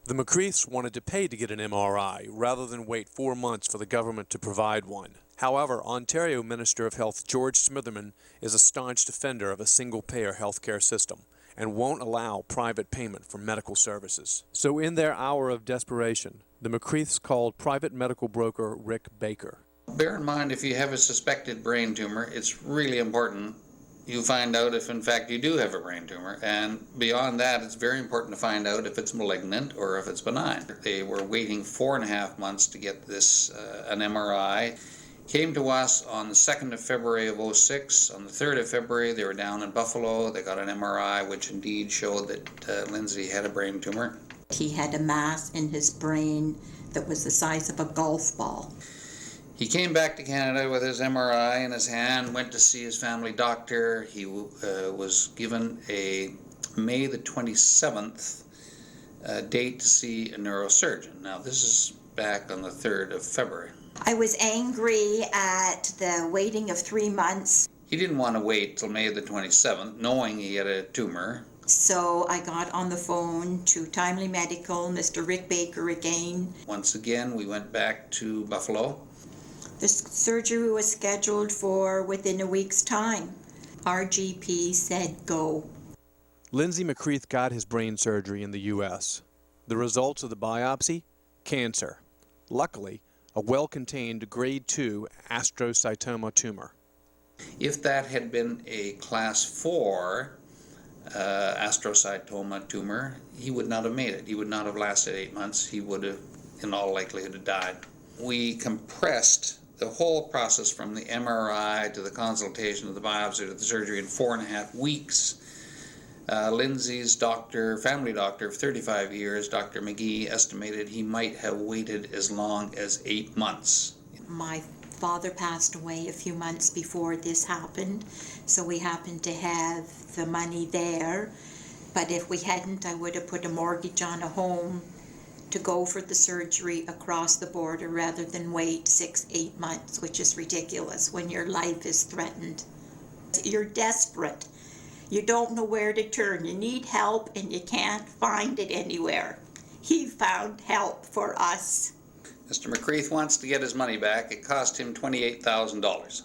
The McCreaths wanted to pay to get an MRI rather than wait 4 months for the government to provide one. However, Ontario Minister of Health George Smitherman is a staunch defender of a single-payer healthcare system and won't allow private payment for medical services. So in their hour of desperation, the McCreaths called private medical broker Rick Baker. Bear in mind, if you have a suspected brain tumor, it's really important you find out if in fact you do have a brain tumor. And beyond that, it's very important to find out if it's malignant or if it's benign. They were waiting 4.5 months to get this, an MRI. Came to us on the 2nd of February of 06. On the 3rd of February, they were down in Buffalo. They got an MRI, which indeed showed that Lindsay had a brain tumor. He had a mass in his brain that was the size of a golf ball. He came back to Canada with his MRI in his hand, went to see his family doctor. He was given a May the 27th date to see a neurosurgeon. Now, this is back on the 3rd of February. I was angry at the waiting of 3 months. He didn't want to wait till May the 27th, knowing he had a tumor. So I got on the phone to Timely Medical, Mr. Rick Baker again. Once again, we went back to Buffalo. The surgery was scheduled for within a week's time. Our GP said go. Lindsay McCreath got his brain surgery in the U.S. The results of the biopsy? Cancer. Luckily, a well-contained grade 2 astrocytoma tumor. If that had been a class 4 astrocytoma tumor, he would not have made it. He would not have lasted 8 months. He would have, in all likelihood, have died. We compressed the whole process from the MRI to the consultation to the biopsy to the surgery in 4.5 weeks. Lindsay's doctor, family doctor of 35 years, Dr. McGee, estimated he might have waited as long as 8 months. My father passed away a few months before this happened, so we happened to have the money there. But if we hadn't, I would have put a mortgage on a home to go for the surgery across the border rather than wait 6-8 months, which is ridiculous when your life is threatened. You're desperate. You don't know where to turn. You need help and you can't find it anywhere. He found help for us. Mr. McCreath wants to get his money back. It cost him $28,000.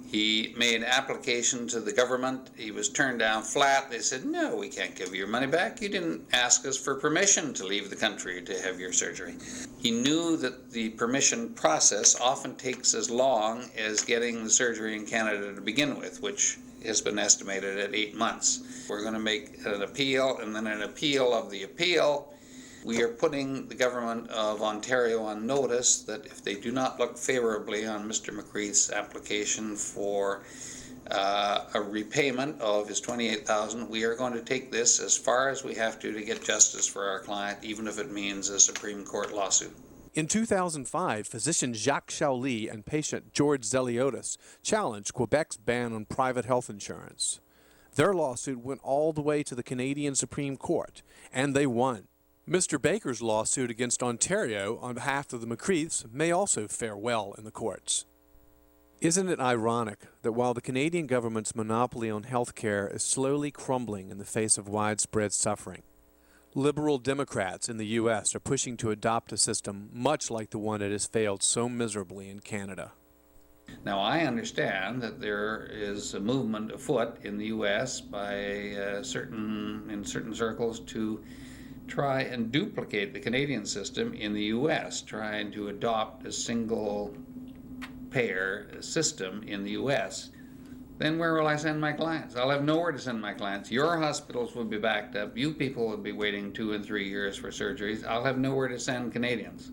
He made an application to the government. He was turned down flat. They said, no, we can't give you your money back. You didn't ask us for permission to leave the country to have your surgery. He knew that the permission process often takes as long as getting the surgery in Canada to begin with, which has been estimated at 8 months. We're going to make an appeal and then an appeal of the appeal. We are putting the government of Ontario on notice that if they do not look favorably on Mr. McCreath's application for a repayment of his $28,000, we are going to take this as far as we have to get justice for our client, even if it means a Supreme Court lawsuit. In 2005, physician Jacques Chauly and patient George Zeliotis challenged Quebec's ban on private health insurance. Their lawsuit went all the way to the Canadian Supreme Court, and they won. Mr. Baker's lawsuit against Ontario on behalf of the McCreaths may also fare well in the courts. Isn't it ironic that while the Canadian government's monopoly on health care is slowly crumbling in the face of widespread suffering, liberal Democrats in the U.S. are pushing to adopt a system much like the one that has failed so miserably in Canada? Now, I understand that there is a movement afoot in the U.S. by certain circles to try and duplicate the Canadian system in the U.S., trying to adopt a single-payer system in the U.S. Then where will I send my clients? I'll have nowhere to send my clients. Your hospitals will be backed up. You people will be waiting 2 and 3 years for surgeries. I'll have nowhere to send Canadians.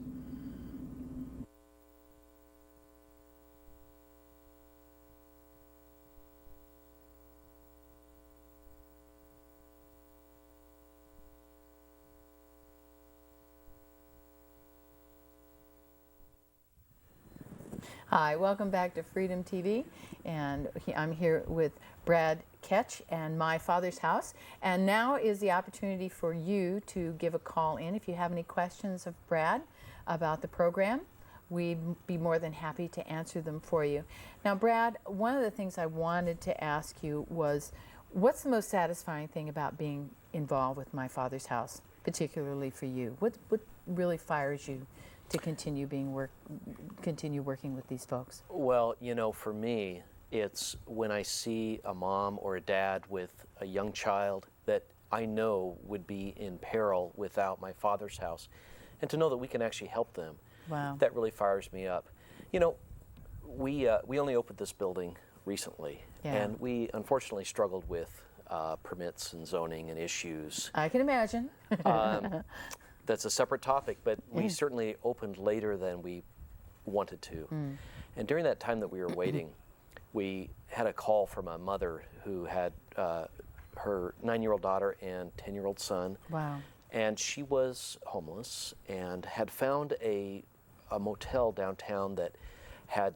Hi, welcome back to Freedom TV, and I'm here with Brad Ketch and My Father's House, and now is the opportunity for you to give a call in if you have any questions of Brad about the program. We'd be more than happy to answer them for you. Now, Brad, one of the things I wanted to ask you was, what's the most satisfying thing about being involved with My Father's House, particularly for you? What really fires you to continue working with these folks? Well, you know, for me, it's when I see a mom or a dad with a young child that I know would be in peril without My Father's House, and to know that we can actually help them. Wow. That really fires me up. You know, we only opened this building recently, and we unfortunately struggled with permits and zoning and issues. I can imagine. That's a separate topic, but we certainly opened later than we wanted to. And during that time that we were waiting, we had a call from a mother who had her 9-year-old daughter and 10-year-old son. Wow. And she was homeless and had found a motel downtown that had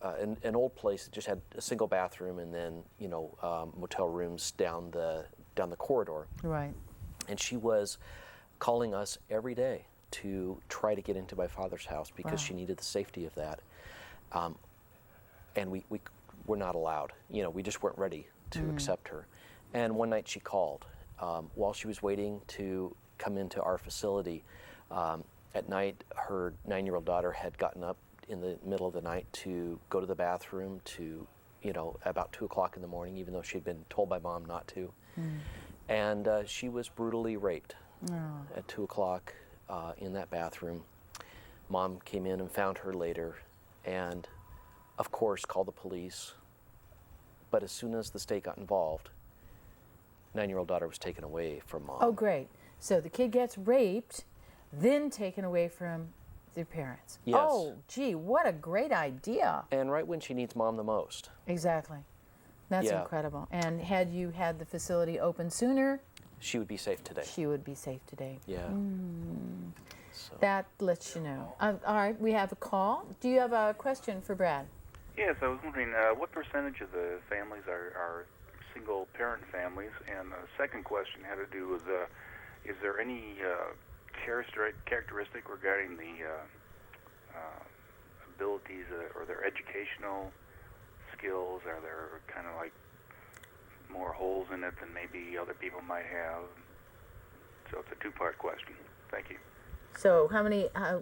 an old place that just had a single bathroom and then, you know, motel rooms down the corridor. Right. And she was calling us every day to try to get into My Father's House because she needed the safety of that. And we were not allowed. You know, we just weren't ready to accept her. And one night she called. While she was waiting to come into our facility, at night her 9-year-old daughter had gotten up in the middle of the night to go to the bathroom to, you know, about 2 o'clock in the morning, even though she'd been told by mom not to. And she was brutally raped. At 2 o'clock in that bathroom. Mom came in and found her later and, of course, called the police. But as soon as the state got involved, 9-year-old daughter was taken away from mom. Oh, great. So the kid gets raped, then taken away from their parents. Yes. Oh, gee, what a great idea. And right when she needs mom the most. Exactly. That's Yeah. incredible. And had you had the facility open sooner, She would be safe today. she would be safe today. Yeah. So. That lets you know. All right, we have a call. Do you have a question for Brad? Yes, I was wondering what percentage of the families are single-parent families? And the second question had to do with, is there any characteristic regarding the abilities or their educational skills? Are there kind of like more holes in it than maybe other people might have? So it's a two-part question. Thank you. So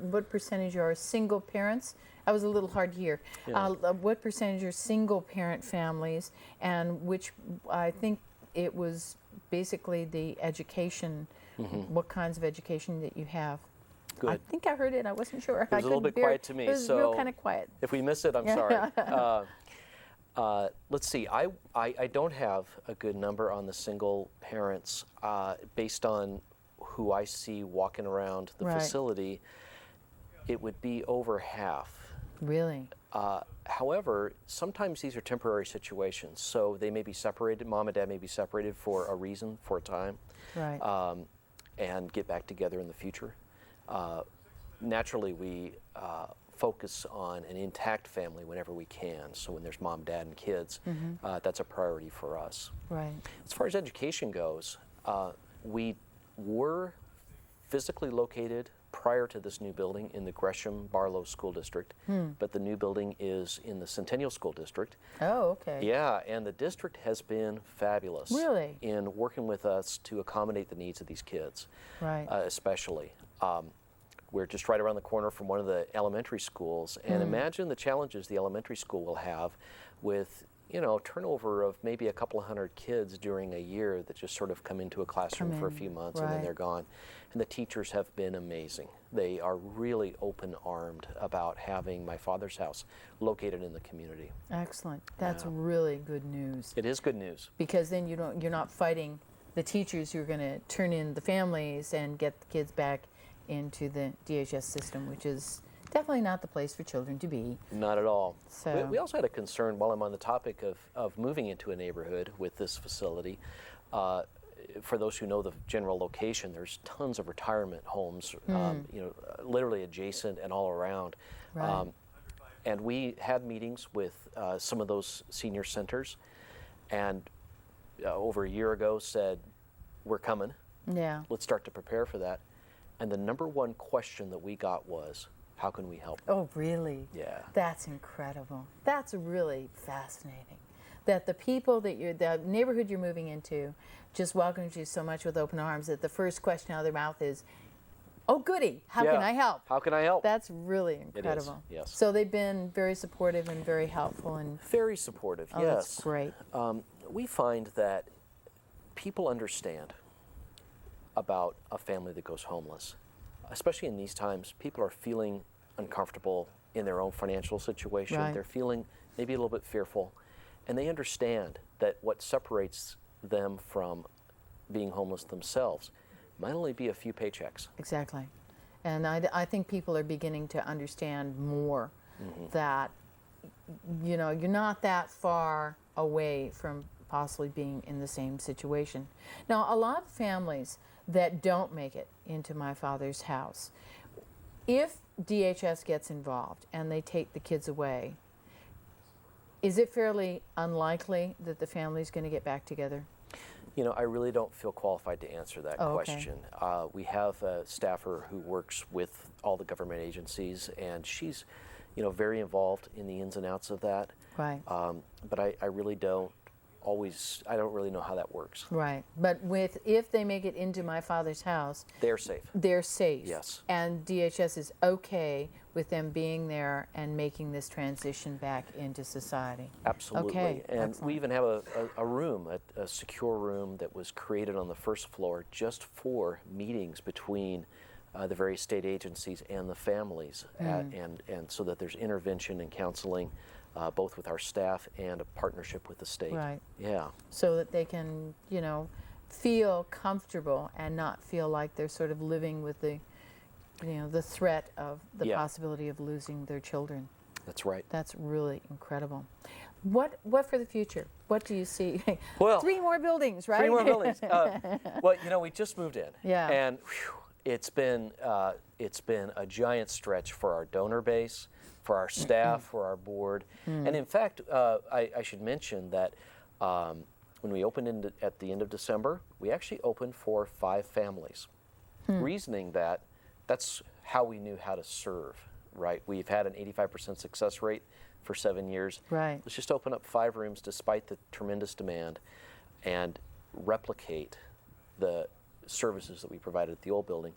what percentage are single parents? That was a little hard to hear. Yeah. What percentage are single parent families, and which, I think it was basically the education, what kinds of education that you have. Good. I think I heard it. I wasn't sure. It was a little bit quiet to me. It was so real kind of quiet. If we miss it, I'm sorry. Let's see. I don't have a good number on the single parents based on who I see walking around the facility. It would be over half. Really? However, sometimes these are temporary situations. So they may be separated. Mom and dad may be separated for a reason, for a time, Right. and get back together in the future. Naturally, we focus on an intact family whenever we can. So when there's mom, dad, and kids, that's a priority for us. Right. As far as education goes, we were physically located prior to this new building in the Gresham Barlow School District, but the new building is in the Centennial School District. Oh, okay. Yeah, and the district has been fabulous Really? in working with us to accommodate the needs of these kids, Right. especially. We're just right around the corner from one of the elementary schools, and imagine the challenges the elementary school will have with, you know, turnover of maybe a couple of hundred kids during a year that just sort of come into a classroom for a few months and then they're gone. And the teachers have been amazing. They are really open-armed about having my father's house located in the community. Excellent. That's really good news. It is good news. Because then you're not fighting the teachers. You're going to turn in the families and get the kids back into the DHS system, which is definitely not the place for children to be. Not at all. So We also had a concern, while I'm on the topic of moving into a neighborhood with this facility. For those who know the general location, there's tons of retirement homes, you know, literally adjacent and all around. Right. And we had meetings with some of those senior centers, and over a year ago said, we're coming. Yeah. Let's start to prepare for that. And the number one question that we got was, how can we help? Oh, really? Yeah. That's incredible. That's really fascinating. That the people that the neighborhood you're moving into just welcomes you so much with open arms that the first question out of their mouth is, oh, goody, how can I help? How can I help? That's really incredible. It is, yes. So they've been very supportive and very helpful. And very supportive, oh, yes. That's great. We find that people understand about a family that goes homeless. Especially in these times, people are feeling uncomfortable in their own financial situation. Right. They're feeling maybe a little bit fearful. And they understand that what separates them from being homeless themselves might only be a few paychecks. Exactly. And I think people are beginning to understand more that, you know, you're not that far away from possibly being in the same situation. Now, a lot of families that don't make it into my father's house, if DHS gets involved and they take the kids away, is it fairly unlikely that the family's going to get back together? You know, I really don't feel qualified to answer that question. We have a staffer who works with all the government agencies, and she's, you know, very involved in the ins and outs of that. Right. But I really don't really know how that works. Right. But if they make it into my father's house, they're safe. They're safe. Yes. And DHS is okay with them being there and making this transition back into society. Absolutely. Okay. And Excellent. we even have a room, a secure room that was created on the first floor just for meetings between the various state agencies and the families, and so that there's intervention and counseling, both with our staff and a partnership with the state. Right. Yeah. So that they can, you know, feel comfortable and not feel like they're sort of living with the the threat of the Yeah. possibility of losing their children. That's right. That's really incredible. What for the future? What do you see? Well, 3 more buildings, right? 3 more buildings. Well, we just moved in. Yeah. And whew, it's been a giant stretch for our donor base, for our staff, for our board. And in fact, I should mention that when we opened at the end of December, we actually opened for 5 families, reasoning that that's how we knew how to serve, right? We've had an 85% success rate for 7 years. Right. Let's just open up 5 rooms despite the tremendous demand and replicate the services that we provided at the old building.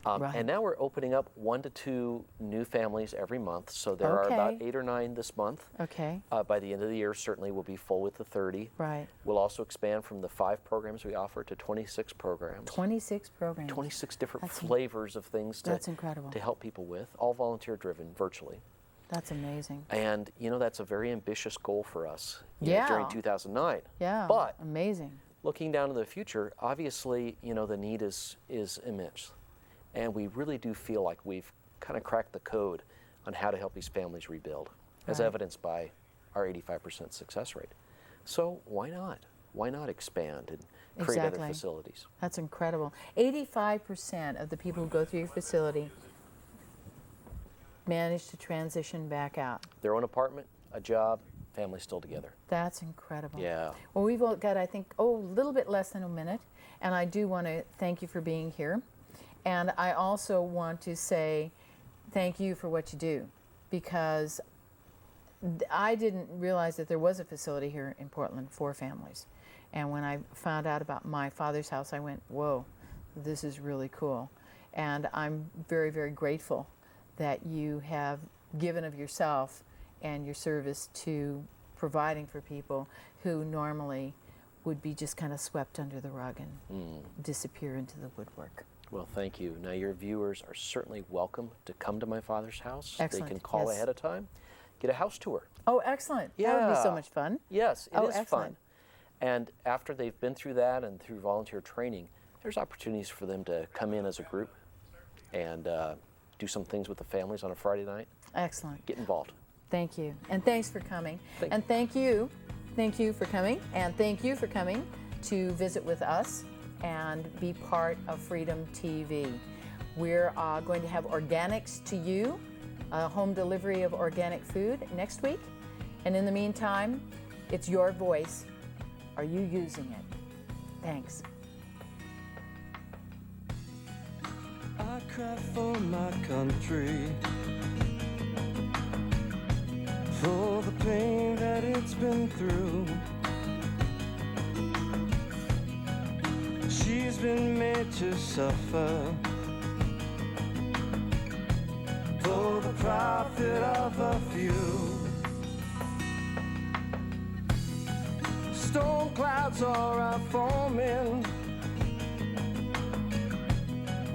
Right. And now we're opening up 1 to 2 new families every month. So there are about 8 or 9 this month. Okay. By the end of the year, certainly we'll be full with the 30. Right. We'll also expand from the 5 programs we offer to 26 programs. 26 programs. 26 different That's flavors of things that's incredible. to help people with, all volunteer driven virtually. That's amazing. And that's a very ambitious goal for us Yeah. during 2009. Yeah. But amazing. looking down to the future, obviously, the need is immense. And we really do feel like we've kind of cracked the code on how to help these families rebuild, as Right. evidenced by our 85% success rate. So why not? Why not expand and create other Exactly. facilities? That's incredible. 85% of the people who go through your facility manage to transition back out. Their own apartment, a job, family still together. That's incredible. Yeah. Well, we've all got, I think, a little bit less than a minute, and I do want to thank you for being here. And I also want to say thank you for what you do, because I didn't realize that there was a facility here in Portland for families. And when I found out about my father's house, I went, whoa, this is really cool. And I'm very, very grateful that you have given of yourself and your service to providing for people who normally would be just kind of swept under the rug and disappear into the woodwork. Well, thank you. Now, your viewers are certainly welcome to come to my father's house. Excellent, They can call yes. ahead of time, get a house tour. Oh, excellent. That would be so Yeah. much fun. Yes, it Oh, is excellent. fun. And after they've been through that and through volunteer training, there's opportunities for them to come in as a group and do some things with the families on a Friday night. Excellent. Get involved. Thank you. And thanks for coming. Thank and thank you for coming. And thank you for coming to visit with us and be part of Freedom TV. We're going to have Organics to You, home delivery of organic food next week. And in the meantime, it's your voice. Are you using it? Thanks. I cry for my country, for the pain that it's been through. She's been made to suffer for the profit of a few. Storm clouds are forming,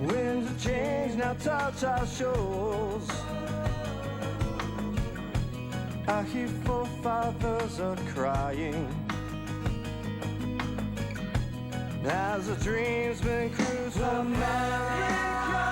winds of change now touch our shores. Our forefathers are crying as the dream's been cruised. America.